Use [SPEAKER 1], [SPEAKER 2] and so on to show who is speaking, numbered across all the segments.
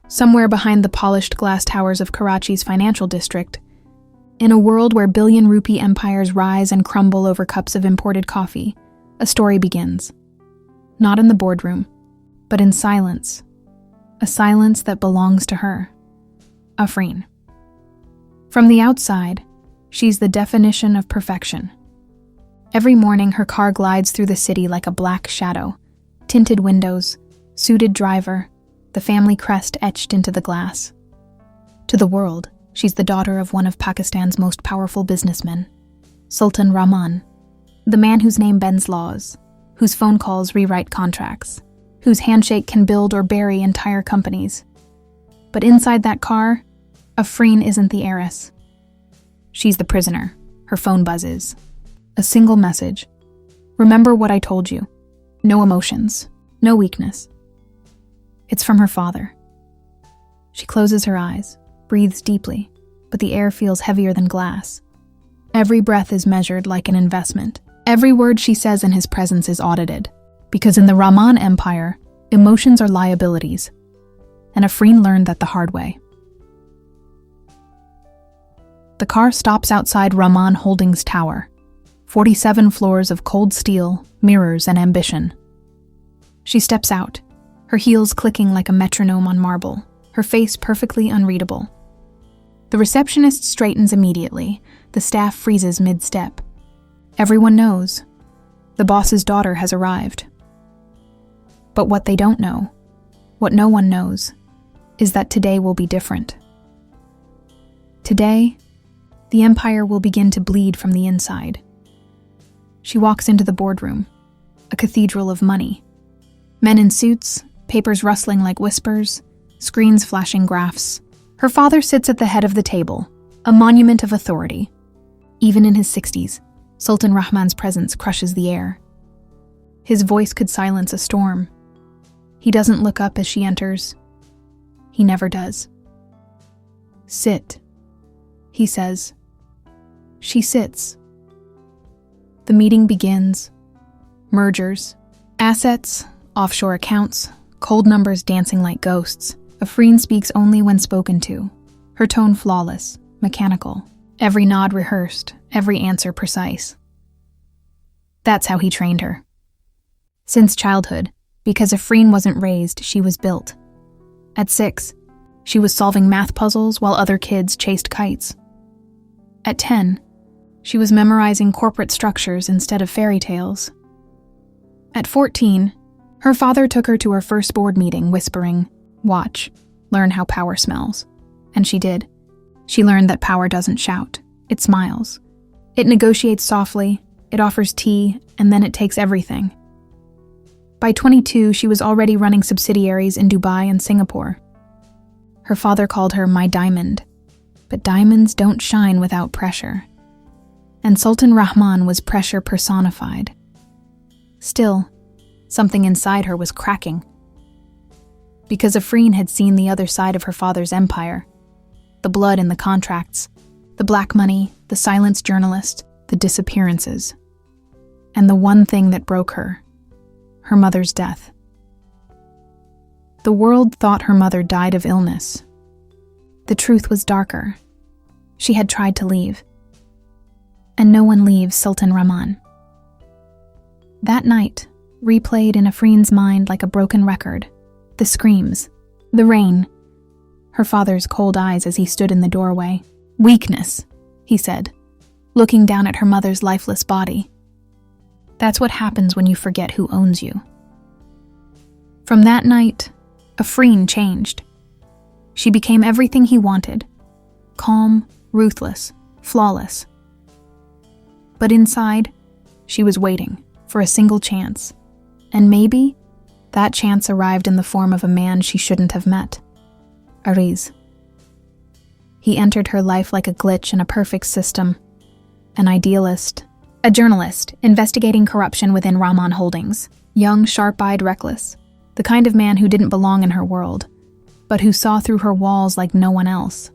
[SPEAKER 1] somewhere behind the polished glass towers of Karachi's financial district, in a world where billion-rupee empires rise and crumble over cups of imported coffee, a story begins. Not in the boardroom, but in silence. A silence that belongs to her. Afreen. From the outside, she's the definition of perfection. Every morning, her car glides through the city like a black shadow. Tinted windows, suited driver, the family crest etched into the glass. To the world, she's the daughter of one of Pakistan's most powerful businessmen, Sultan Rahman, the man whose name bends laws, whose phone calls rewrite contracts, whose handshake can build or bury entire companies. But inside that car, Afreen isn't the heiress. She's the prisoner. Her phone buzzes. A single message. Remember what I told you. No emotions. No weakness. It's from her father. She closes her eyes, breathes deeply, but the air feels heavier than glass. Every breath is measured like an investment. Every word she says in his presence is audited, because in the Rahman Empire, emotions are liabilities. And Afreen learned that the hard way. The car stops outside Rahman Holdings Tower. 47 floors of cold steel, mirrors, and ambition. She steps out, her heels clicking like a metronome on marble, her face perfectly unreadable. The receptionist straightens immediately. The staff freezes mid-step. Everyone knows. The boss's daughter has arrived. But what they don't know, what no one knows, is that today will be different. Today, the empire will begin to bleed from the inside. She walks into the boardroom, a cathedral of money. Men in suits, papers rustling like whispers, screens flashing graphs. Her father sits at the head of the table, a monument of authority. Even in his 60s, Sultan Rahman's presence crushes the air. His voice could silence a storm. He doesn't look up as she enters. He never does. Sit, he says. She sits. The meeting begins. Mergers, assets, offshore accounts, cold numbers dancing like ghosts. Afreen speaks only when spoken to, her tone flawless, mechanical, every nod rehearsed, every answer precise. That's how he trained her. Since childhood, because Afreen wasn't raised, she was built. At 6, she was solving math puzzles while other kids chased kites. At 10, she was memorizing corporate structures instead of fairy tales. At 14, her father took her to her first board meeting, whispering, "Watch, learn how power smells." And she did. She learned that power doesn't shout, it smiles. It negotiates softly, it offers tea, and then it takes everything. By 22, she was already running subsidiaries in Dubai and Singapore. Her father called her my diamond, but diamonds don't shine without pressure. And Sultan Rahman was pressure personified. Still, something inside her was cracking. Because Afreen had seen the other side of her father's empire. The blood in the contracts, the black money, the silenced journalist, the disappearances. And the one thing that broke her mother's death. The world thought her mother died of illness. The truth was darker. She had tried to leave. And no one leaves Sultan Rahman. That night, replayed in Afreen's mind like a broken record, the screams, the rain, her father's cold eyes as he stood in the doorway. "Weakness," he said, looking down at her mother's lifeless body. That's what happens when you forget who owns you. From that night, Afreen changed. She became everything he wanted. Calm, ruthless, flawless. But inside, she was waiting for a single chance. And maybe that chance arrived in the form of a man she shouldn't have met. Ariz. He entered her life like a glitch in a perfect system. An idealist. A journalist investigating corruption within Rahman Holdings. Young, sharp-eyed, reckless. The kind of man who didn't belong in her world, but who saw through her walls like no one else.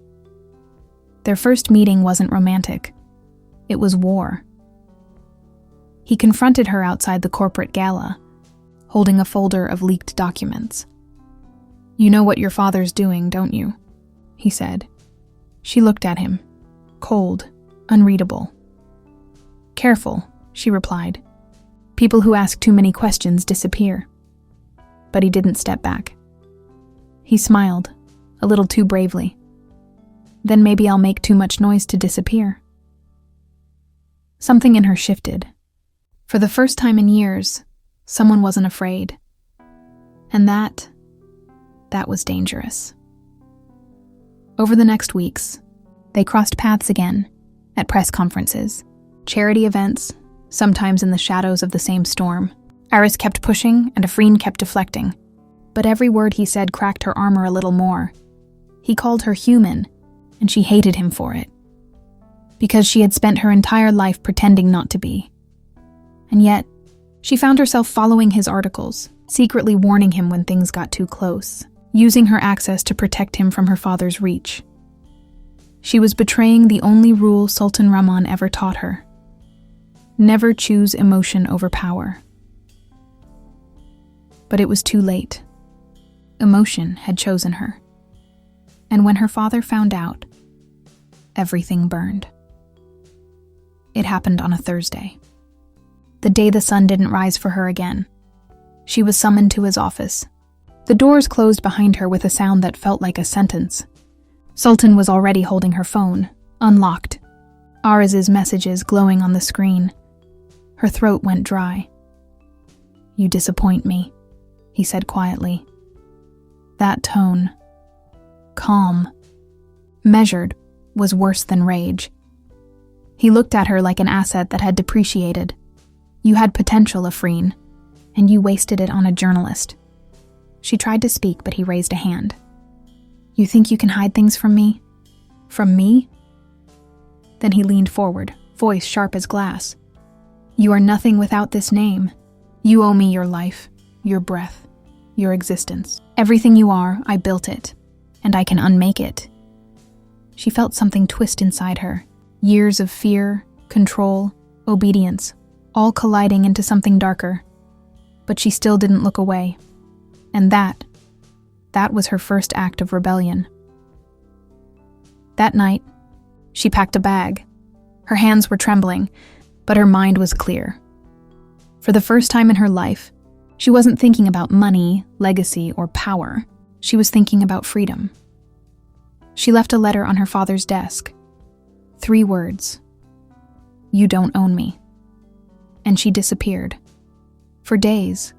[SPEAKER 1] Their first meeting wasn't romantic. It was war. He confronted her outside the corporate gala, holding a folder of leaked documents. "You know what your father's doing, don't you?" he said. She looked at him, cold, unreadable. "Careful," she replied. "People who ask too many questions disappear." But he didn't step back. He smiled, a little too bravely. "Then maybe I'll make too much noise to disappear." Something in her shifted. For the first time in years, someone wasn't afraid. And that was dangerous. Over the next weeks, they crossed paths again, at press conferences, charity events, sometimes in the shadows of the same storm. Aris kept pushing and Afreen kept deflecting. But every word he said cracked her armor a little more. He called her human, and she hated him for it. Because she had spent her entire life pretending not to be. And yet, she found herself following his articles, secretly warning him when things got too close, using her access to protect him from her father's reach. She was betraying the only rule Sultan Rahman ever taught her. Never choose emotion over power. But it was too late. Emotion had chosen her. And when her father found out, everything burned. It happened on a Thursday. The day the sun didn't rise for her again. She was summoned to his office. The doors closed behind her with a sound that felt like a sentence. Sultan was already holding her phone, unlocked. Ariz's messages glowing on the screen. Her throat went dry. "You disappoint me," he said quietly. That tone, calm, measured, was worse than rage. He looked at her like an asset that had depreciated. "You had potential, Afreen, and you wasted it on a journalist." She tried to speak, but he raised a hand. "You think you can hide things from me? From me?" Then he leaned forward, voice sharp as glass. "You are nothing without this name. You owe me your life, your breath, your existence. Everything you are, I built it, and I can unmake it." She felt something twist inside her. Years of fear, control, obedience, all colliding into something darker. But she still didn't look away. And that was her first act of rebellion. That night, she packed a bag. Her hands were trembling, but her mind was clear. For the first time in her life, she wasn't thinking about money, legacy, or power. She was thinking about freedom. She left a letter on her father's desk. 3 words. "You don't own me." And she disappeared. For days,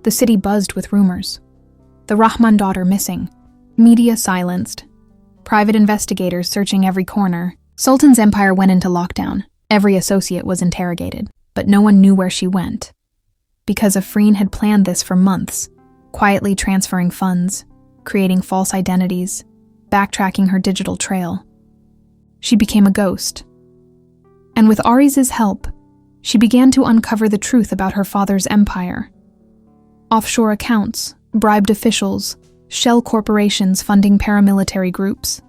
[SPEAKER 1] the city buzzed with rumors. The Rahman daughter missing, media silenced, private investigators searching every corner. Sultan's empire went into lockdown. Every associate was interrogated, but no one knew where she went. Because Afreen had planned this for months, quietly transferring funds, creating false identities, backtracking her digital trail. She became a ghost. And with Ariz's help, she began to uncover the truth about her father's empire. Offshore accounts, bribed officials, shell corporations funding paramilitary groups.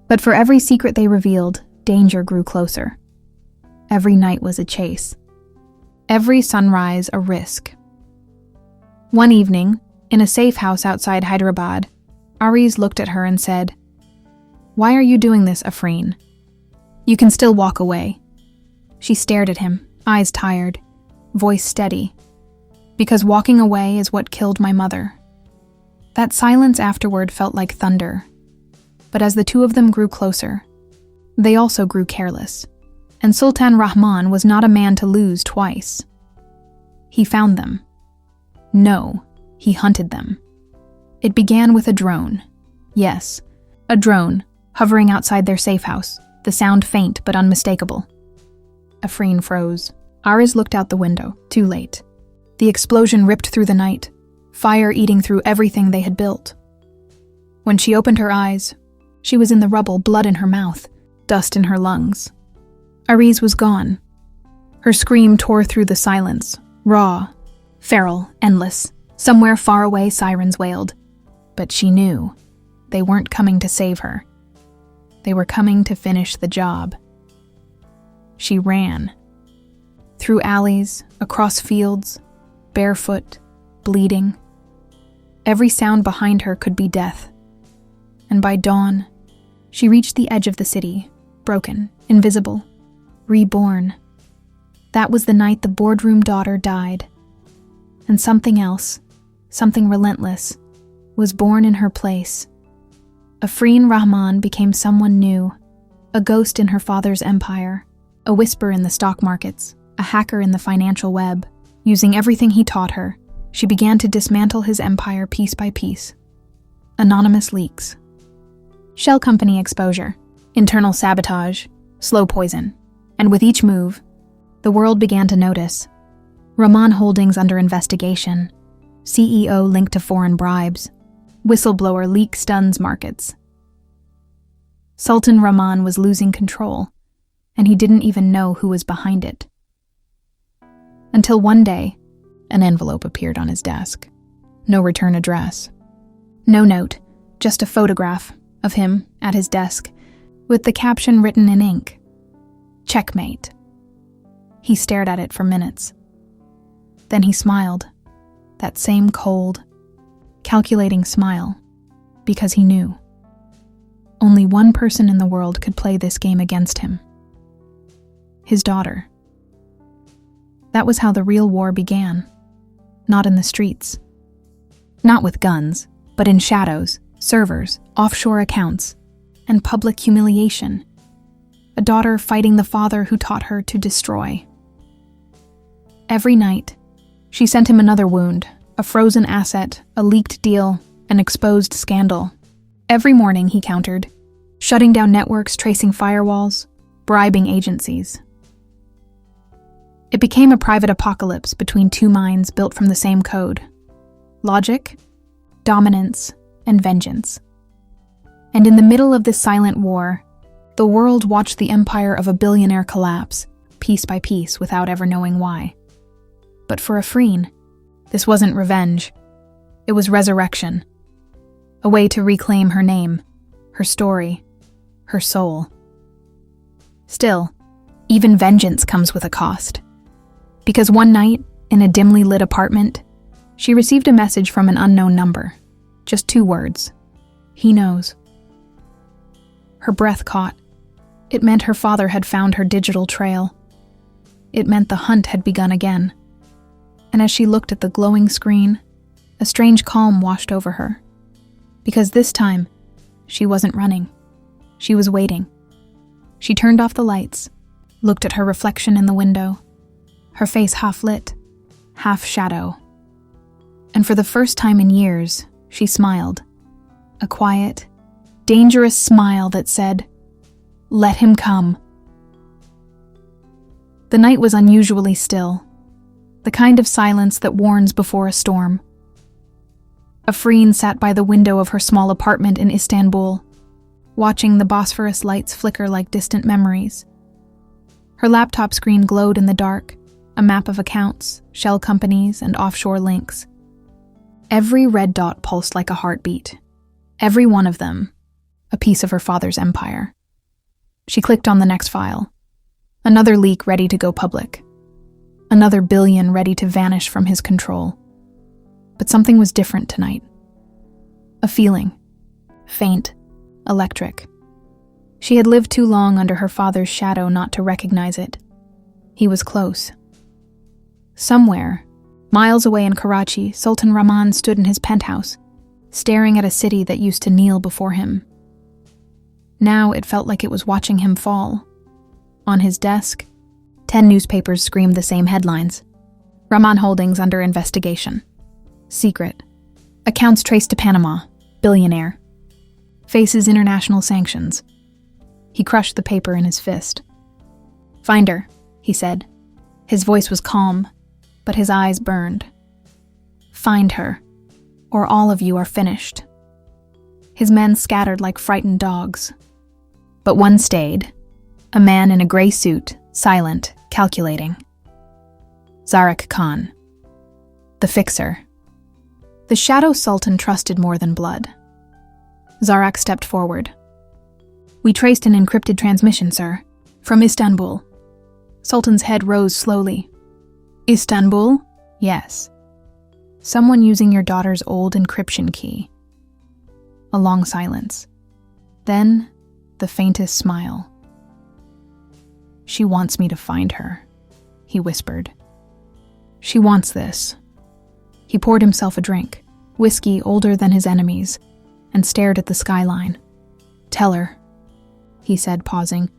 [SPEAKER 1] But for every secret they revealed, danger grew closer. Every night was a chase. Every sunrise a risk. One evening, in a safe house outside Hyderabad, Ariz looked at her and said, "Why are you doing this, Afreen? You can still walk away." She stared at him, eyes tired, voice steady. "Because walking away is what killed my mother." That silence afterward felt like thunder. But as the two of them grew closer, they also grew careless. And Sultan Rahman was not a man to lose twice. He found them. No, he hunted them. It began with a drone. Yes, a drone, hovering outside their safe house, the sound faint but unmistakable. Afreen froze. Ariz looked out the window, too late. The explosion ripped through the night, fire eating through everything they had built. When she opened her eyes, she was in the rubble, blood in her mouth, dust in her lungs. Ariz was gone. Her scream tore through the silence, raw, feral, endless. Somewhere far away, sirens wailed. But she knew they weren't coming to save her. They were coming to finish the job. She ran. Through alleys, across fields, barefoot, bleeding. Every sound behind her could be death. And by dawn, she reached the edge of the city, broken, invisible, reborn. That was the night the boardroom daughter died. And something else, something relentless, was born in her place. Afreen Rahman became someone new, a ghost in her father's empire, a whisper in the stock markets, a hacker in the financial web. Using everything he taught her, she began to dismantle his empire piece by piece. Anonymous leaks. Shell company exposure, internal sabotage, slow poison, and with each move, the world began to notice. Rahman Holdings under investigation, CEO linked to foreign bribes, whistleblower leak stuns markets. Sultan Rahman was losing control, and he didn't even know who was behind it. Until one day, an envelope appeared on his desk. No return address. No note, just a photograph of him at his desk, with the caption written in ink, "Checkmate." He stared at it for minutes. Then he smiled, that same cold, calculating smile, because he knew. Only one person in the world could play this game against him. His daughter. That was how the real war began. Not in the streets. Not with guns, but in shadows, servers, offshore accounts, and public humiliation. A daughter fighting the father who taught her to destroy. Every night, she sent him another wound, a frozen asset, a leaked deal, an exposed scandal. Every morning, he countered, shutting down networks, tracing firewalls, bribing agencies. It became a private apocalypse between two minds built from the same code: logic, dominance, and vengeance. And in the middle of this silent war, the world watched the empire of a billionaire collapse, piece by piece, without ever knowing why. But for Afreen, this wasn't revenge. It was resurrection. A way to reclaim her name, her story, her soul. Still, even vengeance comes with a cost. Because one night, in a dimly lit apartment, she received a message from an unknown number. Just 2 words. He knows. Her breath caught. It meant her father had found her digital trail. It meant the hunt had begun again. And as she looked at the glowing screen, a strange calm washed over her. Because this time, she wasn't running. She was waiting. She turned off the lights, looked at her reflection in the window, her face half lit, half shadow. And for the first time in years, she smiled. A quiet, dangerous smile that said, "Let him come." The night was unusually still, the kind of silence that warns before a storm. Afreen sat by the window of her small apartment in Istanbul, watching the Bosphorus lights flicker like distant memories. Her laptop screen glowed in the dark, a map of accounts, shell companies, and offshore links. Every red dot pulsed like a heartbeat. Every one of them, a piece of her father's empire. She clicked on the next file. Another leak ready to go public. Another billion ready to vanish from his control. But something was different tonight. A feeling. Faint. Electric. She had lived too long under her father's shadow not to recognize it. He was close. Somewhere, miles away in Karachi, Sultan Rahman stood in his penthouse, staring at a city that used to kneel before him. Now it felt like it was watching him fall. On his desk, 10 newspapers screamed the same headlines. Rahman Holdings under investigation. Secret. Accounts traced to Panama. Billionaire. Faces international sanctions. He crushed the paper in his fist. "Find her," he said. His voice was calm, but his eyes burned. "Find her, or all of you are finished." His men scattered like frightened dogs. But one stayed, a man in a gray suit, silent, calculating. Zarak Khan. The fixer. The Shadow Sultan trusted more than blood. Zarak stepped forward. "We traced an encrypted transmission, sir, from Istanbul." Sultan's head rose slowly. "Istanbul?" "Yes." Someone using your daughter's old encryption key. A long silence. Then, the faintest smile. She wants me to find her, he whispered. She wants this. He poured himself a drink, whiskey older than his enemies, and stared at the skyline. Tell her, he said, pausing.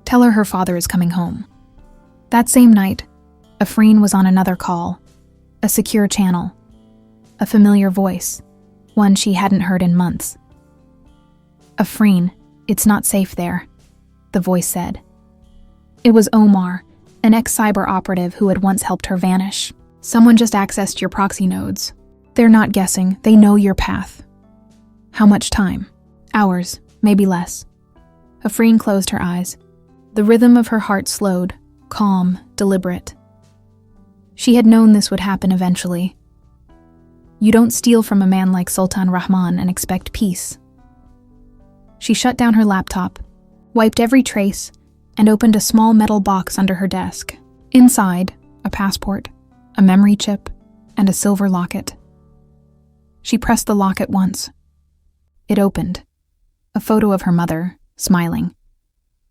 [SPEAKER 1] Tell her father is coming home. That same night, Afreen was on another call, a secure channel, a familiar voice, one she hadn't heard in months. Afreen, it's not safe there, the voice said. It was Omar, an ex-cyber operative who had once helped her vanish. Someone just accessed your proxy nodes. They're not guessing, they know your path. How much time? Hours, maybe less. Afreen closed her eyes. The rhythm of her heart slowed, calm, deliberate. She had known this would happen eventually. You don't steal from a man like Sultan Rahman and expect peace. She shut down her laptop, wiped every trace, and opened a small metal box under her desk. Inside, a passport, a memory chip, and a silver locket. She pressed the locket once. It opened. A photo of her mother, smiling.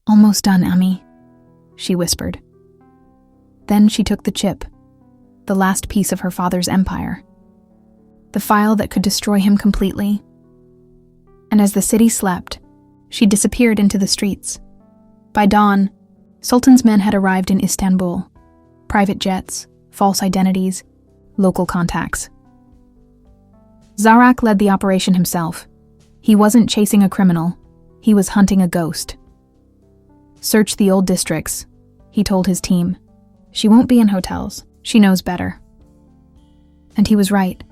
[SPEAKER 1] Almost done, Ami, she whispered. Then she took the chip, the last piece of her father's empire. The file that could destroy him completely. And as the city slept, she disappeared into the streets. By dawn, Sultan's men had arrived in Istanbul. Private jets, false identities, local contacts. Zarak led the operation himself. He wasn't chasing a criminal, he was hunting a ghost. Search the old districts, he told his team. She won't be in hotels, she knows better. And he was right.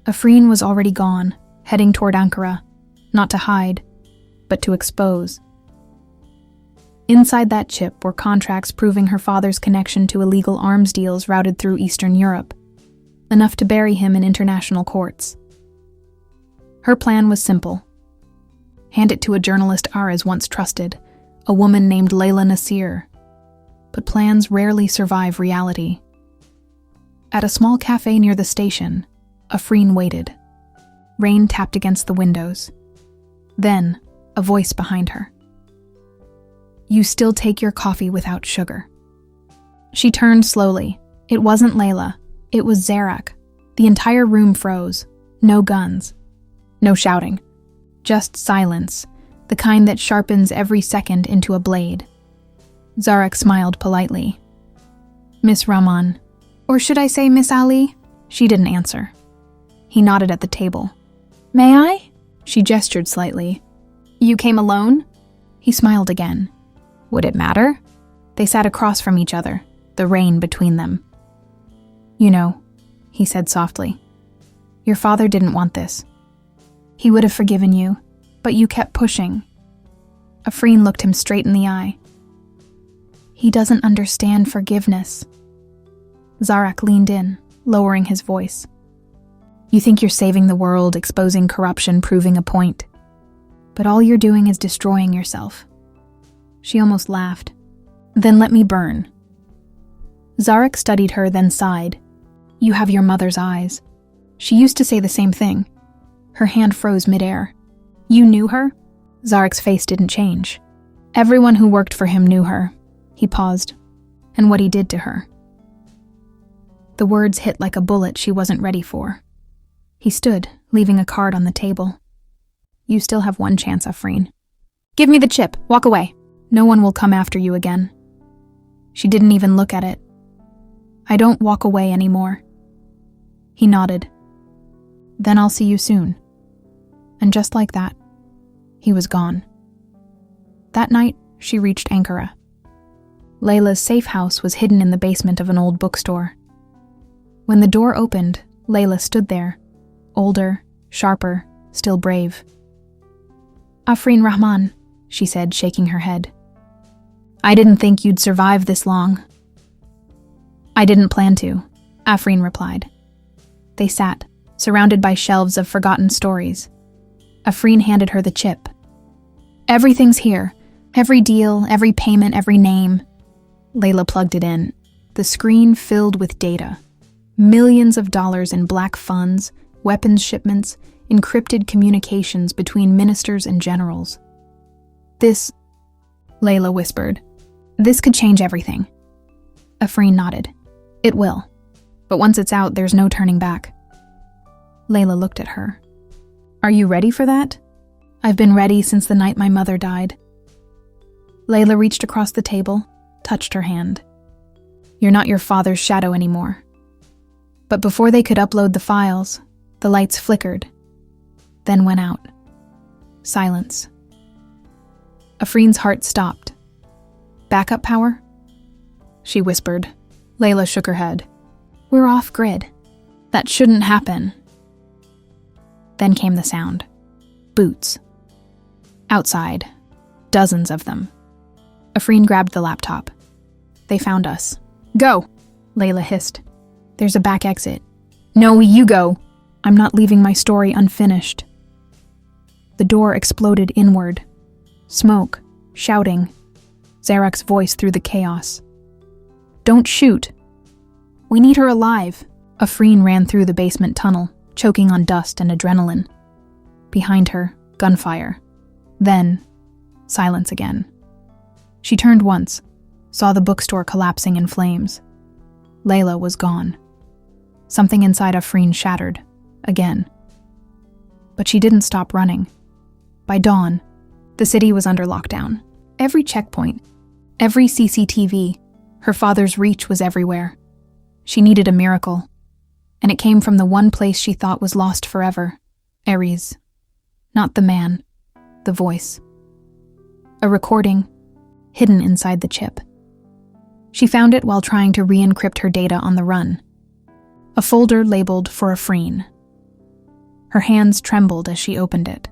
[SPEAKER 1] Afreen was already gone, heading toward Ankara, not to hide, but to expose. Inside that chip were contracts proving her father's connection to illegal arms deals routed through Eastern Europe, enough to bury him in international courts. Her plan was simple. Hand it to a journalist Aras once trusted, a woman named Layla Nasir. But plans rarely survive reality. At a small cafe near the station, Afreen waited. Rain tapped against the windows. Then, a voice behind her. You still take your coffee without sugar. She turned slowly. It wasn't Layla. It was Zarak. The entire room froze. No guns. No shouting. Just silence, the kind that sharpens every second into a blade. Zarak smiled politely. Miss Rahman. Or should I say Miss Ali? She didn't answer. He nodded at the table. May I? She gestured slightly. You came alone? He smiled again. Would it matter? They sat across from each other, the rain between them. You know, he said softly, your father didn't want this. He would have forgiven you, but you kept pushing. Afreen looked him straight in the eye. He doesn't understand forgiveness. Zarak leaned in, lowering his voice. You think you're saving the world, exposing corruption, proving a point. But all you're doing is destroying yourself. She almost laughed. Then let me burn. Zarak studied her, then sighed. You have your mother's eyes. She used to say the same thing. Her hand froze midair. You knew her? Zarak's face didn't change. Everyone who worked for him knew her. He paused. And what he did to her. The words hit like a bullet she wasn't ready for. He stood, leaving a card on the table. You still have one chance, Afreen. Give me the chip. Walk away. No one will come after you again. She didn't even look at it. I don't walk away anymore. He nodded. Then I'll see you soon. And just like that, he was gone. That night, she reached Ankara. Layla's safe house was hidden in the basement of an old bookstore. When the door opened, Layla stood there, older, sharper, still brave. Afreen Rahman, she said, shaking her head. I didn't think you'd survive this long. I didn't plan to, Afreen replied. They sat, surrounded by shelves of forgotten stories. Afreen handed her the chip. Everything's here. Every deal, every payment, every name. Layla plugged it in. The screen filled with data. Millions of dollars in black funds, weapons shipments, encrypted communications between ministers and generals. This, Layla whispered, this could change everything. Afreen nodded. It will. But once it's out, there's no turning back. Layla looked at her. Are you ready for that? I've been ready since the night my mother died. Layla reached across the table, touched her hand. You're not your father's shadow anymore. But before they could upload the files, the lights flickered, then went out. Silence. Afreen's heart stopped. Backup power? She whispered. Layla shook her head. We're off-grid. That shouldn't happen. Then came the sound. Boots. Outside. Dozens of them. Afreen grabbed the laptop. They found us. Go, Layla hissed. There's a back exit. No, you go. I'm not leaving my story unfinished. The door exploded inward. Smoke, shouting. Zarek's voice through the chaos. Don't shoot. We need her alive. Afreen ran through the basement tunnel, choking on dust and adrenaline. Behind her, gunfire. Then, silence again. She turned once, saw the bookstore collapsing in flames. Layla was gone. Something inside Afreen shattered, again. But she didn't stop running. By dawn, the city was under lockdown. Every checkpoint, every CCTV, her father's reach was everywhere. She needed a miracle, and it came from the one place she thought was lost forever, Ares. Not the man, the voice. A recording, hidden inside the chip. She found it while trying to re-encrypt her data on the run. A folder labeled for Afreen. Her hands trembled as she opened it.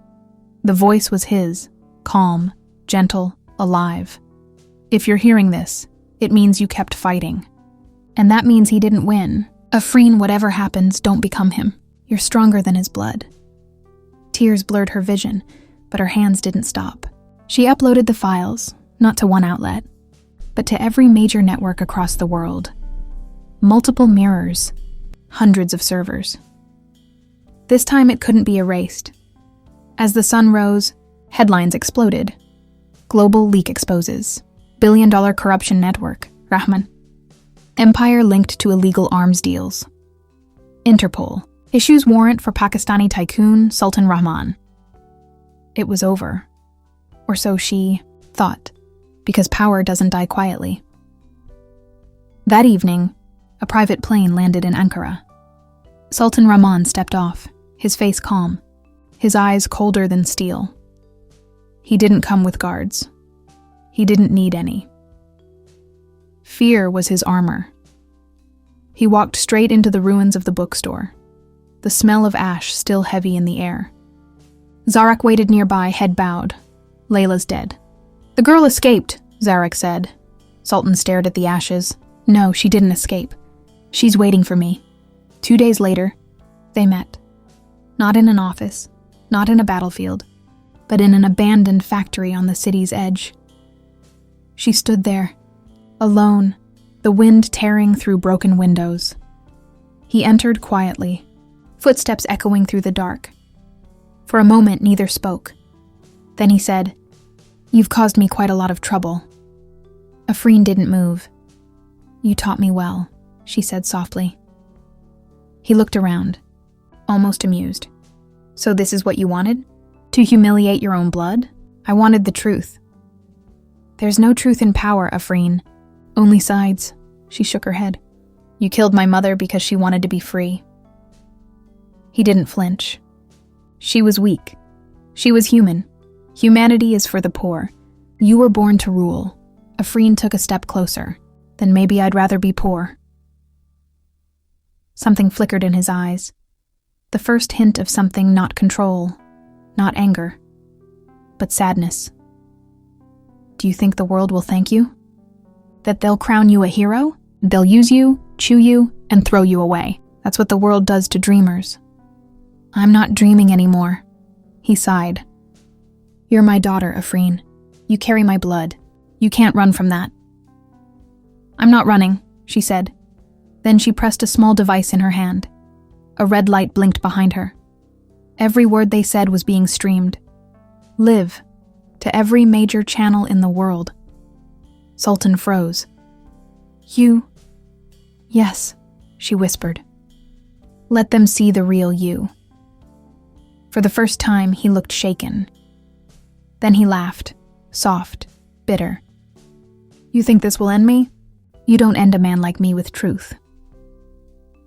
[SPEAKER 1] The voice was his, calm, gentle, alive. If you're hearing this, it means you kept fighting. And that means he didn't win. Afreen, whatever happens, don't become him. You're stronger than his blood. Tears blurred her vision, but her hands didn't stop. She uploaded the files, not to one outlet, but to every major network across the world. Multiple mirrors, hundreds of servers. This time it couldn't be erased. As the sun rose, headlines exploded. Global leak exposes. Billion-dollar corruption network, Rahman. Empire linked to illegal arms deals. Interpol issues warrant for Pakistani tycoon Sultan Rahman. It was over. Or so she thought, because power doesn't die quietly. That evening, a private plane landed in Ankara. Sultan Rahman stepped off, his face calm, his eyes colder than steel. He didn't come with guards. He didn't need any. Fear was his armor. He walked straight into the ruins of the bookstore, the smell of ash still heavy in the air. Zarek waited nearby, head bowed. Layla's dead. The girl escaped, Zarek said. Sultan stared at the ashes. No, she didn't escape. She's waiting for me. 2 days later, they met. Not in an office, not in a battlefield, but in an abandoned factory on the city's edge. She stood there, alone, the wind tearing through broken windows. He entered quietly, footsteps echoing through the dark. For a moment, neither spoke. Then he said, "You've caused me quite a lot of trouble." Afreen didn't move. "You taught me well," she said softly. He looked around, almost amused. "So this is what you wanted? To humiliate your own blood? I wanted the truth." "There's no truth in power, Afreen. Only sides." She shook her head. "You killed my mother because she wanted to be free." He didn't flinch. She was weak. She was human. Humanity is for the poor. You were born to rule. Afreen took a step closer. Then maybe I'd rather be poor. Something flickered in his eyes. The first hint of something not control, not anger, but sadness. "Do you think the world will thank you? That they'll crown you a hero? They'll use you, chew you, and throw you away. That's what the world does to dreamers." "I'm not dreaming anymore," he sighed. "You're my daughter, Afreen. You carry my blood. You can't run from that." "I'm not running," she said. Then she pressed a small device in her hand. A red light blinked behind her. Every word they said was being streamed. Live, to every major channel in the world. Sultan froze. You? Yes, she whispered. Let them see the real you. For the first time, he looked shaken. Then he laughed, soft, bitter. You think this will end me? You don't end a man like me with truth.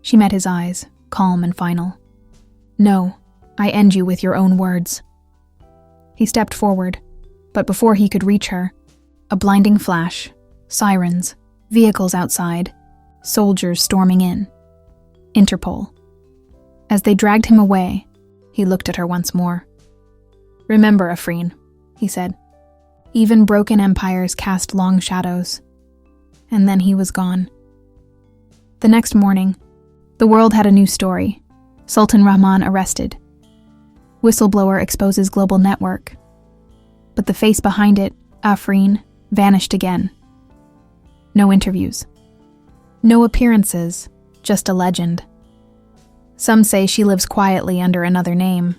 [SPEAKER 1] She met his eyes, calm and final. No, I end you with your own words. He stepped forward, but before he could reach her, a blinding flash, sirens, vehicles outside, soldiers storming in. Interpol. As they dragged him away, he looked at her once more. Remember, Afreen, he said. Even broken empires cast long shadows. And then he was gone. The next morning, the world had a new story. Sultan Rahman arrested. Whistleblower exposes global network. But the face behind it, Afreen, vanished again. No interviews. No appearances, just a legend. Some say she lives quietly under another name.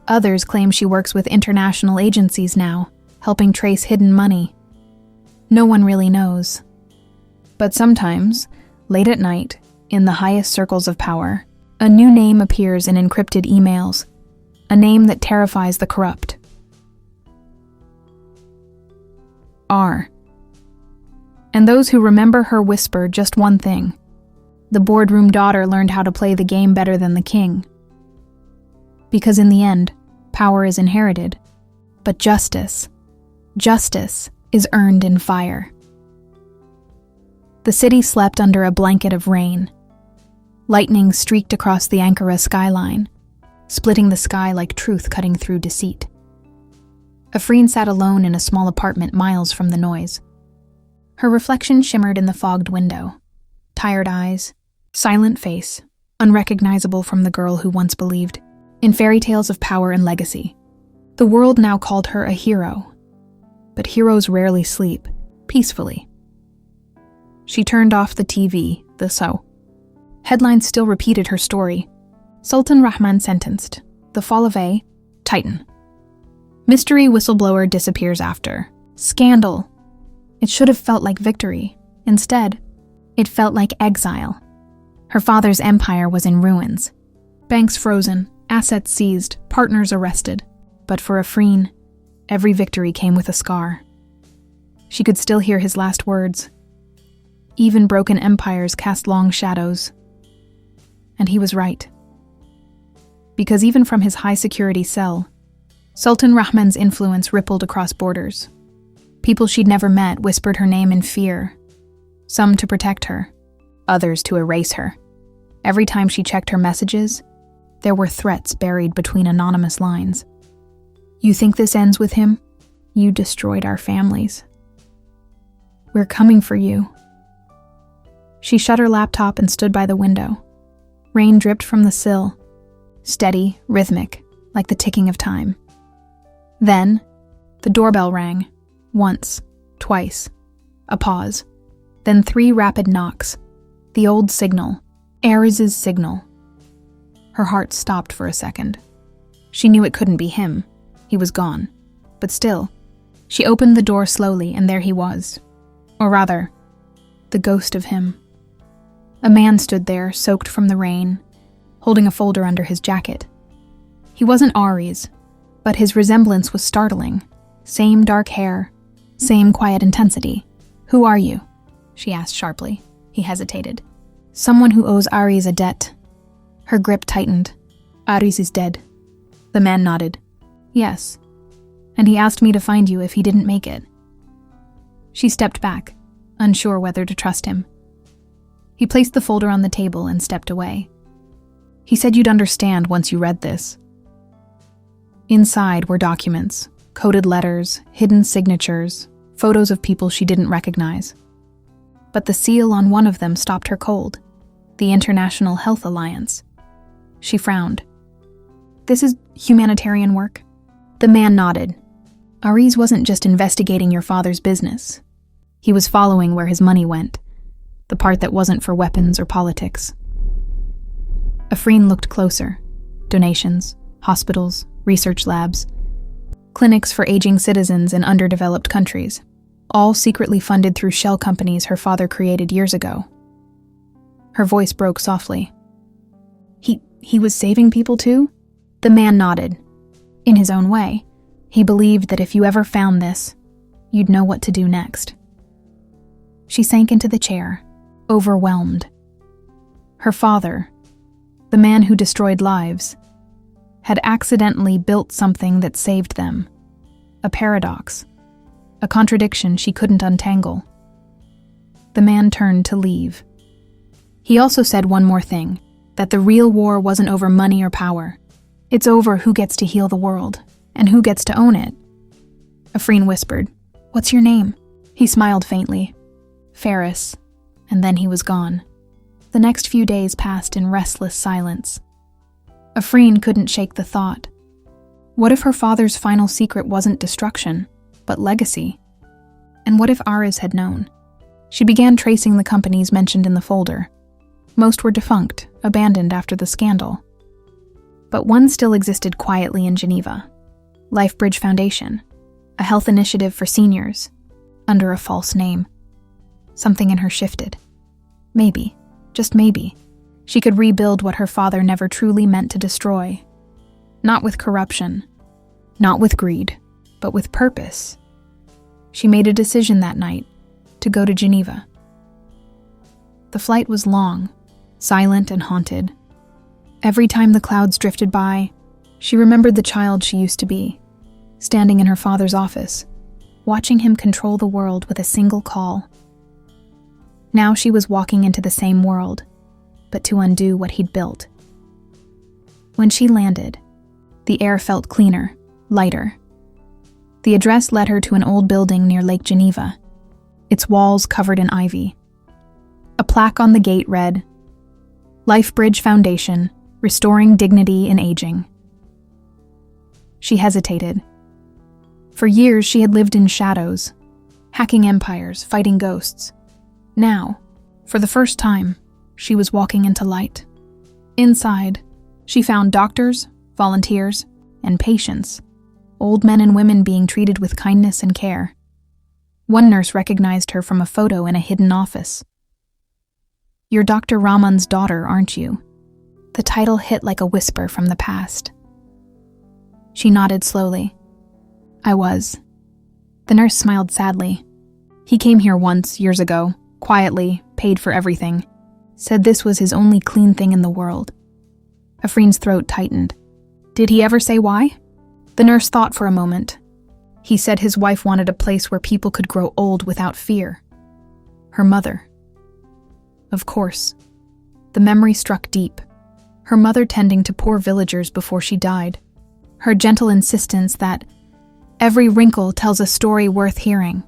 [SPEAKER 1] Others claim she works with international agencies now, helping trace hidden money. No one really knows. But sometimes, late at night, in the highest circles of power, a new name appears in encrypted emails, a name that terrifies the corrupt. R. And those who remember her whisper just one thing. The boardroom daughter learned how to play the game better than the king. Because in the end, power is inherited, but justice is earned in fire. The city slept under a blanket of rain. Lightning streaked across the Ankara skyline, splitting the sky like truth cutting through deceit. Afreen sat alone in a small apartment miles from the noise. Her reflection shimmered in the fogged window. Tired eyes, silent face, unrecognizable from the girl who once believed in fairy tales of power and legacy. The world now called her a hero, but heroes rarely sleep peacefully. She turned off the TV, Headlines still repeated her story. Sultan Rahman sentenced. The fall of a Titan. Mystery whistleblower disappears after. Scandal. It should have felt like victory. Instead, it felt like exile. Her father's empire was in ruins. Banks frozen, assets seized, partners arrested. But for Afreen, every victory came with a scar. She could still hear his last words. Even broken empires cast long shadows. And he was right. Because even from his high-security cell, Sultan Rahman's influence rippled across borders. People she'd never met whispered her name in fear. Some to protect her, others to erase her. Every time she checked her messages, there were threats buried between anonymous lines. You think this ends with him? You destroyed our families. We're coming for you. She shut her laptop and stood by the window. Rain dripped from the sill, steady, rhythmic, like the ticking of time. Then, the doorbell rang, once, twice, a pause, then 3 rapid knocks, the old signal, Ares's signal. Her heart stopped for a second. She knew it couldn't be him. He was gone. But still, she opened the door slowly and there he was. Or rather, the ghost of him. A man stood there, soaked from the rain, holding a folder under his jacket. He wasn't Ares, but his resemblance was startling. Same dark hair, same quiet intensity. Who are you? She asked sharply. He hesitated. Someone who owes Ares a debt. Her grip tightened. Ares is dead. The man nodded. Yes. And he asked me to find you if he didn't make it. She stepped back, unsure whether to trust him. He placed the folder on the table and stepped away. He said you'd understand once you read this. Inside were documents, coded letters, hidden signatures, photos of people she didn't recognize. But the seal on one of them stopped her cold. The International Health Alliance. She frowned. This is humanitarian work? The man nodded. Ares wasn't just investigating your father's business. He was following where his money went. the part that wasn't for weapons or politics. Afreen looked closer. Donations, hospitals, research labs, clinics for aging citizens in underdeveloped countries, all secretly funded through shell companies her father created years ago. Her voice broke softly. He was saving people too? The man nodded. In his own way, he believed that if you ever found this, you'd know what to do next. She sank into the chair, overwhelmed. Her father, the man who destroyed lives, had accidentally built something that saved them. A paradox, a contradiction she couldn't untangle. The man turned to leave. He also said one more thing, that the real war wasn't over money or power. It's over who gets to heal the world, and who gets to own it. Afreen whispered, "What's your name?" He smiled faintly. "Ferris," and then he was gone. The next few days passed in restless silence. Afreen couldn't shake the thought. What if her father's final secret wasn't destruction, but legacy? And what if Ares had known? She began tracing the companies mentioned in the folder. Most were defunct, abandoned after the scandal. But one still existed quietly in Geneva. LifeBridge Foundation, a health initiative for seniors, under a false name. Something in her shifted. Maybe, just maybe, she could rebuild what her father never truly meant to destroy. Not with corruption, not with greed, but with purpose. She made a decision that night to go to Geneva. The flight was long, silent and haunted. Every time the clouds drifted by, she remembered the child she used to be, standing in her father's office, watching him control the world with a single call. Now she was walking into the same world, but to undo what he'd built. When she landed, the air felt cleaner, lighter. The address led her to an old building near Lake Geneva, its walls covered in ivy. A plaque on the gate read, "LifeBridge Foundation, Restoring Dignity in Aging." She hesitated. For years she had lived in shadows, hacking empires, fighting ghosts. Now, for the first time, she was walking into light. Inside, she found doctors, volunteers, and patients, old men and women being treated with kindness and care. One nurse recognized her from a photo in a hidden office. "You're Dr. Raman's daughter, aren't you?" The title hit like a whisper from the past. She nodded slowly. "I was." The nurse smiled sadly. "He came here once, years ago, quietly, paid for everything. Said this was his only clean thing in the world." Afreen's throat tightened. "Did he ever say why?" The nurse thought for a moment. "He said his wife wanted a place where people could grow old without fear. Her mother." Of course. The memory struck deep. Her mother tending to poor villagers before she died. Her gentle insistence that every wrinkle tells a story worth hearing.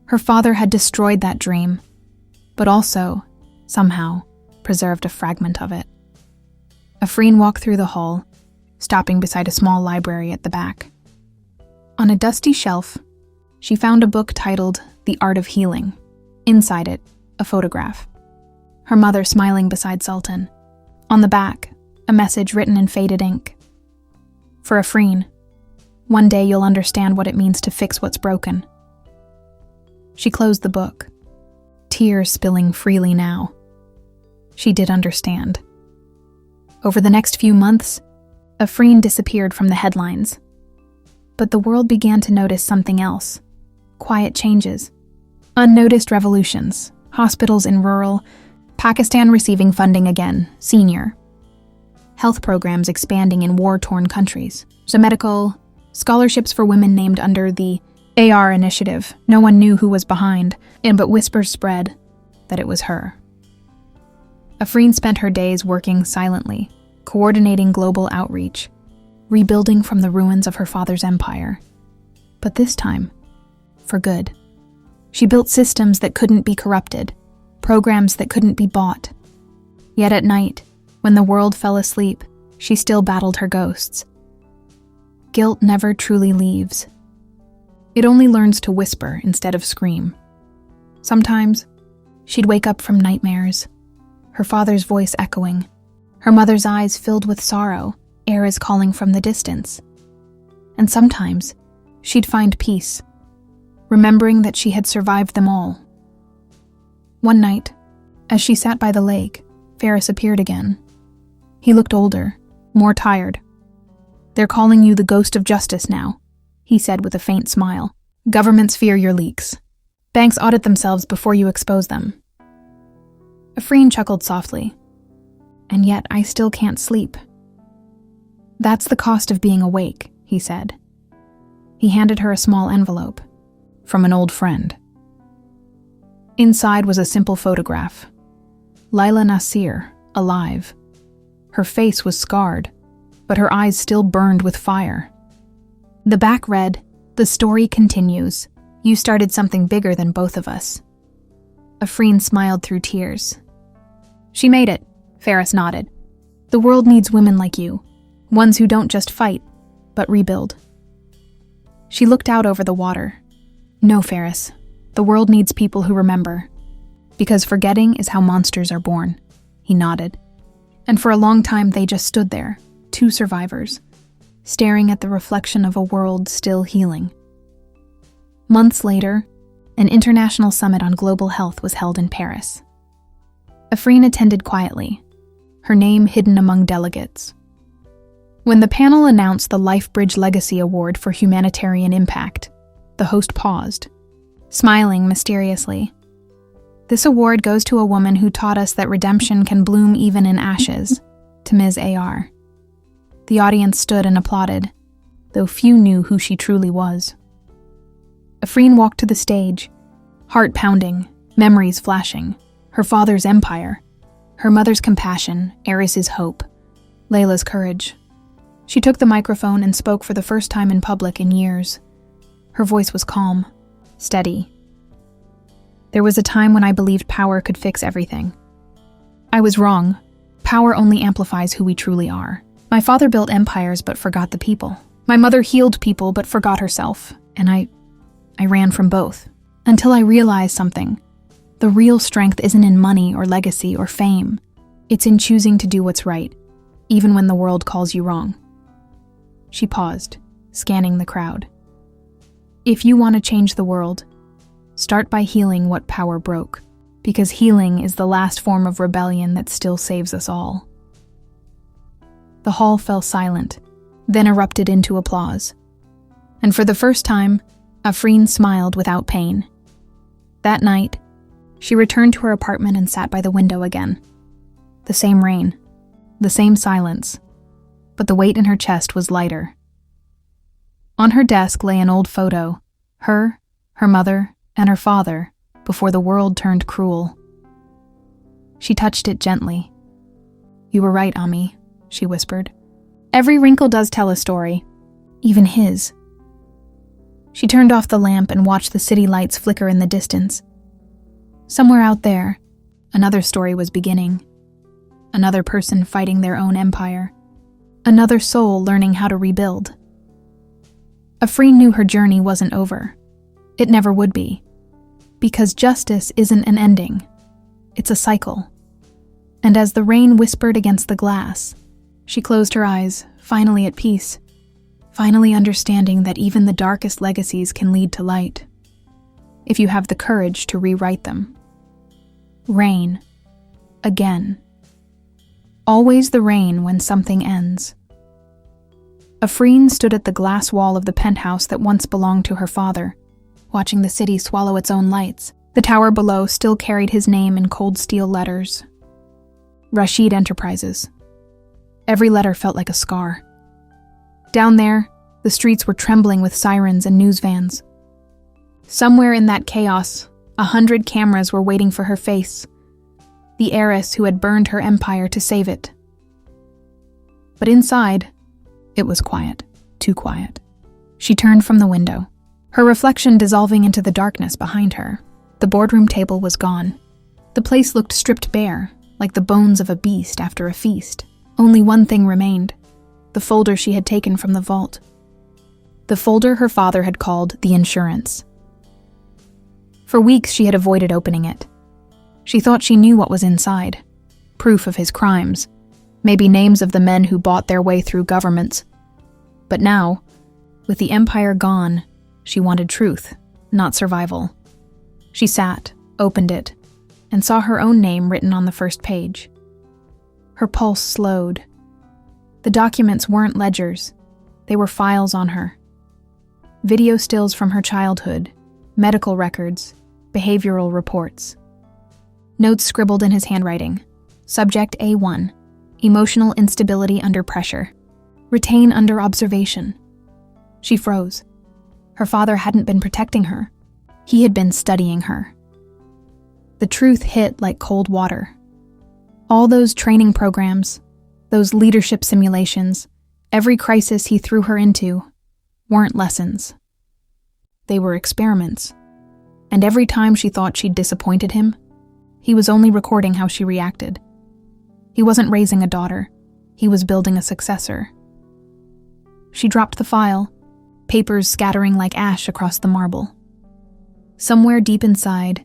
[SPEAKER 1] Her father had destroyed that dream, but also, somehow, preserved a fragment of it. Afreen walked through the hall, stopping beside a small library at the back. On a dusty shelf, she found a book titled The Art of Healing. Inside it, a photograph. Her mother smiling beside Sultan. On the back, a message written in faded ink. "For Afreen, one day you'll understand what it means to fix what's broken." She closed the book, tears spilling freely now. She did understand. Over the next few months, Afreen disappeared from the headlines. But the world began to notice something else. Quiet changes. Unnoticed revolutions. Hospitals in rural Pakistan receiving funding again, senior. Health programs expanding in war-torn countries. So medical scholarships for women named under the AR initiative. No one knew who was behind, but whispers spread that it was her. Afreen spent her days working silently, coordinating global outreach, rebuilding from the ruins of her father's empire. But this time, for good. She built systems that couldn't be corrupted, programs that couldn't be bought. Yet at night, when the world fell asleep, she still battled her ghosts. Guilt never truly leaves. It only learns to whisper instead of scream. Sometimes, She'd wake up from nightmares, her father's voice echoing, her mother's eyes filled with sorrow, eras calling from the distance. And sometimes, she'd find peace, remembering that she had survived them all. One night, as she sat by the lake, Ferris appeared again. He looked older, more tired. "They're calling you the ghost of justice now," he said with a faint smile. "Governments fear your leaks. Banks audit themselves before you expose them." Afreen chuckled softly. "And yet I still can't sleep." "That's the cost of being awake," he said. He handed her a small envelope. "From an old friend." Inside was a simple photograph. Laila Nasir, alive. Her face was scarred, but her eyes still burned with fire. The back read, "The story continues. You started something bigger than both of us." Afreen smiled through tears. "She made it," Ferris nodded. "The world needs women like you, ones who don't just fight, but rebuild." She looked out over the water. "No, Ferris, the world needs people who remember. Because forgetting is how monsters are born." He nodded. And for a long time they just stood there, two survivors, staring at the reflection of a world still healing. Months later, an international summit on global health was held in Paris. Afreen attended quietly, her name hidden among delegates. When the panel announced the LifeBridge Legacy Award for Humanitarian Impact, the host paused, smiling mysteriously. "This award goes to a woman who taught us that redemption can bloom even in ashes," to Ms. AR. The audience stood and applauded, though few knew who she truly was. Afreen walked to the stage, heart pounding, memories flashing, her father's empire, her mother's compassion, Eris's hope, Layla's courage. She took the microphone and spoke for the first time in public in years. Her voice was calm, steady. "There was a time when I believed power could fix everything. I was wrong. Power only amplifies who we truly are. My father built empires but forgot the people. My mother healed people but forgot herself, and I ran from both. Until I realized something. The real strength isn't in money or legacy or fame. It's in choosing to do what's right, even when the world calls you wrong." She paused, scanning the crowd. "If you want to change the world, start by healing what power broke, because healing is the last form of rebellion that still saves us all." The hall fell silent, then erupted into applause. And for the first time, Afreen smiled without pain. That night, she returned to her apartment and sat by the window again. The same rain, the same silence, but the weight in her chest was lighter. On her desk lay an old photo, her mother, and her father, before the world turned cruel. She touched it gently. "You were right, Ami," she whispered. "Every wrinkle does tell a story, even his." She turned off the lamp and watched the city lights flicker in the distance. Somewhere out there, another story was beginning. Another person fighting their own empire. Another soul learning how to rebuild. Afreen knew her journey wasn't over. It never would be. Because justice isn't an ending. It's a cycle. And as the rain whispered against the glass, she closed her eyes, finally at peace, finally understanding that even the darkest legacies can lead to light, if you have the courage to rewrite them. Rain. Again. Always the rain when something ends. Afreen stood at the glass wall of the penthouse that once belonged to her father, watching the city swallow its own lights. The tower below still carried his name in cold steel letters. Rashid Enterprises. Every letter felt like a scar. Down there, the streets were trembling with sirens and news vans. Somewhere in that chaos, 100 cameras were waiting for her face, the heiress who had burned her empire to save it. But inside, it was quiet, too quiet. She turned from the window, her reflection dissolving into the darkness behind her. The boardroom table was gone. The place looked stripped bare, like the bones of a beast after a feast. Only one thing remained, the folder she had taken from the vault. The folder her father had called the insurance. For weeks she had avoided opening it. She thought she knew what was inside. Proof of his crimes. Maybe names of the men who bought their way through governments. But now, with the empire gone, she wanted truth, not survival. She sat, opened it, and saw her own name written on the first page. Her pulse slowed. The documents weren't ledgers. They were files on her. Video stills from her childhood, medical records, behavioral reports. Notes scribbled in his handwriting. Subject A1. Emotional instability under pressure. Retain under observation. She froze. Her father hadn't been protecting her. He had been studying her. The truth hit like cold water. All those training programs, those leadership simulations, every crisis he threw her into, weren't lessons. They were experiments. And every time she thought she'd disappointed him, he was only recording how she reacted. He wasn't raising a daughter. He was building a successor. She dropped the file, papers scattering like ash across the marble. Somewhere deep inside,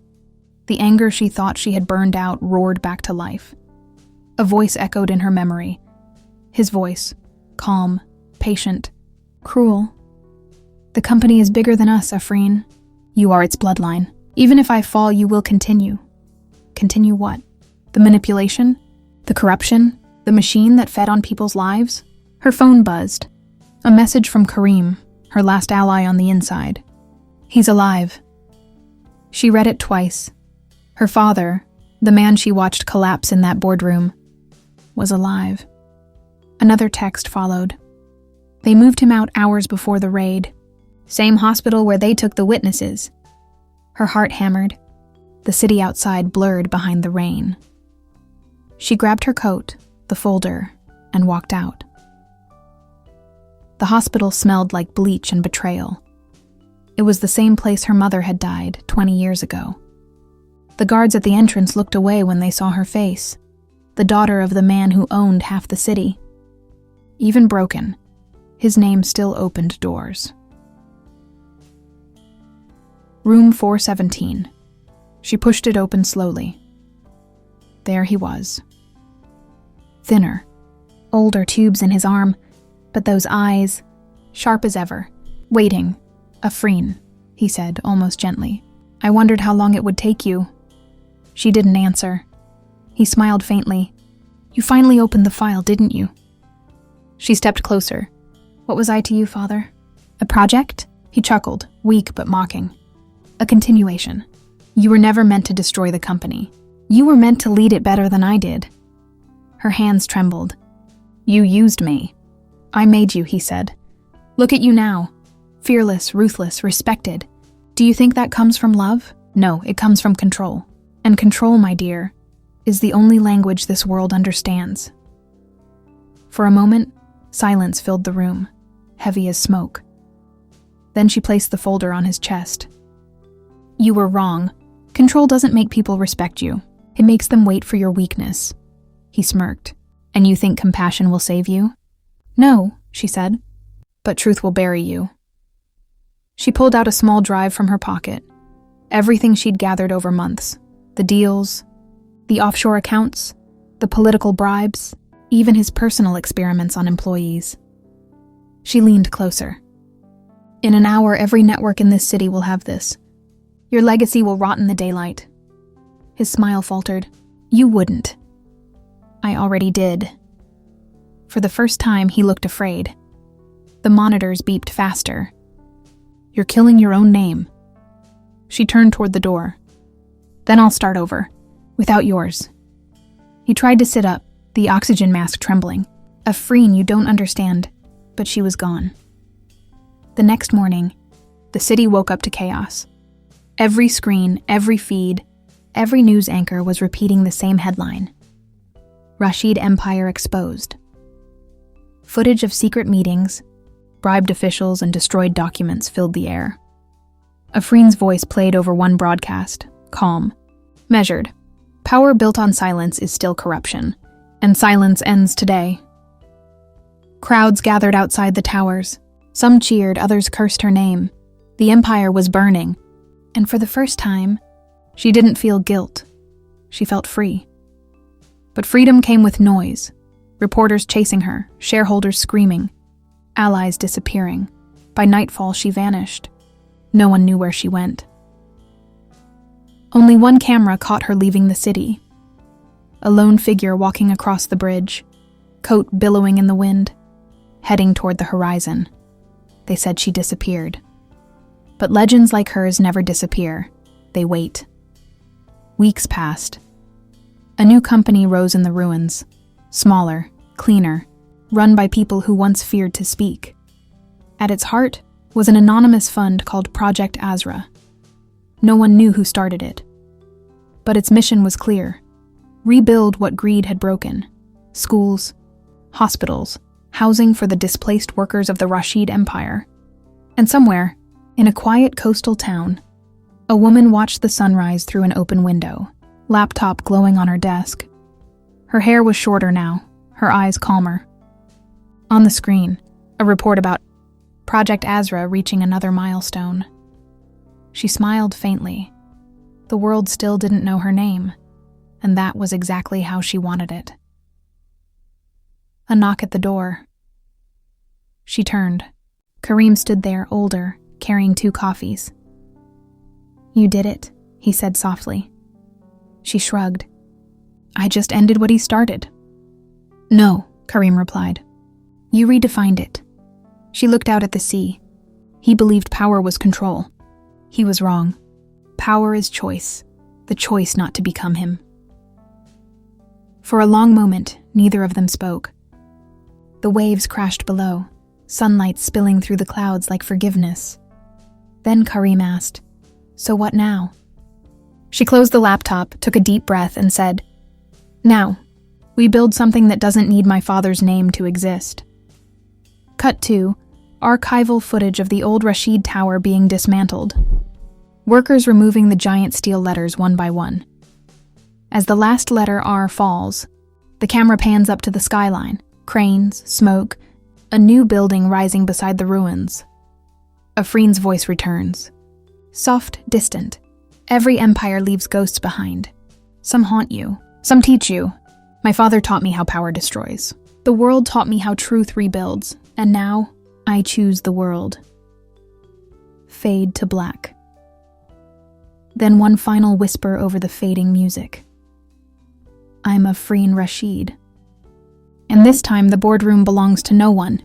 [SPEAKER 1] the anger she thought she had burned out roared back to life. A voice echoed in her memory. His voice, calm, patient, cruel. The company is bigger than us, Afreen. You are its bloodline. Even if I fall, you will continue. Continue what? The manipulation? The corruption? The machine that fed on people's lives? Her phone buzzed. A message from Kareem, her last ally on the inside. He's alive. She read it twice. Her father, the man she watched collapse in that boardroom, was alive. Another text followed. They moved him out hours before the raid. Same hospital where they took the witnesses. Her heart hammered. The city outside blurred behind the rain. She grabbed her coat, the folder, and walked out. The hospital smelled like bleach and betrayal. It was the same place her mother had died 20 years ago. The guards at the entrance looked away when they saw her face, the daughter of the man who owned half the city. Even broken, his name still opened doors. Room 417. She pushed it open slowly. There he was. Thinner, older tubes in his arm, but those eyes, sharp as ever. Waiting. Afreen, he said, almost gently. I wondered how long it would take you. She didn't answer. He smiled faintly. You finally opened the file, didn't you? She stepped closer. What was I to you, Father? A project? He chuckled, weak but mocking. A continuation. You were never meant to destroy the company. You were meant to lead it better than I did. Her hands trembled. You used me. I made you, he said. Look at you now. Fearless, ruthless, respected. Do you think that comes from love? No, it comes from control. And control, my dear, is the only language this world understands. For a moment, silence filled the room, heavy as smoke. Then she placed the folder on his chest. You were wrong. Control doesn't make people respect you. It makes them wait for your weakness. He smirked. And you think compassion will save you? No, she said. But truth will bury you. She pulled out a small drive from her pocket. Everything she'd gathered over months. The deals, the offshore accounts, the political bribes, even his personal experiments on employees. She leaned closer. In an hour, every network in this city will have this. Your legacy will rot in the daylight. His smile faltered. You wouldn't. I already did. For the first time, he looked afraid. The monitors beeped faster. You're killing your own name. She turned toward the door. Then I'll start over, without yours. He tried to sit up, the oxygen mask trembling. Afreen, you don't understand. But she was gone. The next morning, the city woke up to chaos. Every screen, every feed, every news anchor was repeating the same headline. Rashid Empire exposed. Footage of secret meetings, bribed officials, and destroyed documents filled the air. Afreen's voice played over one broadcast, calm, measured. Power built on silence is still corruption, and silence ends today. Crowds gathered outside the towers. Some cheered, others cursed her name. The empire was burning, and for the first time, she didn't feel guilt, She felt free. But freedom came with noise. Reporters chasing her, shareholders screaming, allies disappearing. By nightfall, she vanished. No one knew where she went. Only one camera caught her leaving the city. A lone figure walking across the bridge, coat billowing in the wind, heading toward the horizon. They said she disappeared. But legends like hers never disappear. They wait. Weeks passed. A new company rose in the ruins, smaller, cleaner, run by people who once feared to speak. At its heart was an anonymous fund called Project Azra. No one knew who started it. But its mission was clear: rebuild what greed had broken. Schools, hospitals, housing for the displaced workers of the Rashid Empire. And somewhere, in a quiet coastal town, a woman watched the sunrise through an open window, laptop glowing on her desk. Her hair was shorter now, her eyes calmer. On the screen, a report about Project Azra reaching another milestone. She smiled faintly. The world still didn't know her name, and that was exactly how she wanted it. A knock at the door. She turned. Kareem stood there, older, carrying 2 coffees. "You did it," he said softly. She shrugged. "I just ended what he started." "No," Kareem replied. "You redefined it." She looked out at the sea. He believed power was control. He was wrong. Power is choice, the choice not to become him. For a long moment, neither of them spoke. The waves crashed below, sunlight spilling through the clouds like forgiveness. Then Kareem asked, "So what now?" She closed the laptop, took a deep breath, and said, "Now, we build something that doesn't need my father's name to exist." Cut to archival footage of the old Rashid Tower being dismantled. Workers removing the giant steel letters one by one. As the last letter R falls, the camera pans up to the skyline, cranes, smoke, a new building rising beside the ruins. Afreen's voice returns. Soft, distant. Every empire leaves ghosts behind. Some haunt you, some teach you. My father taught me how power destroys. The world taught me how truth rebuilds, and now I choose the world. Fade to black. Then one final whisper over the fading music. "I'm Afreen Rashid." And this time the boardroom belongs to no one,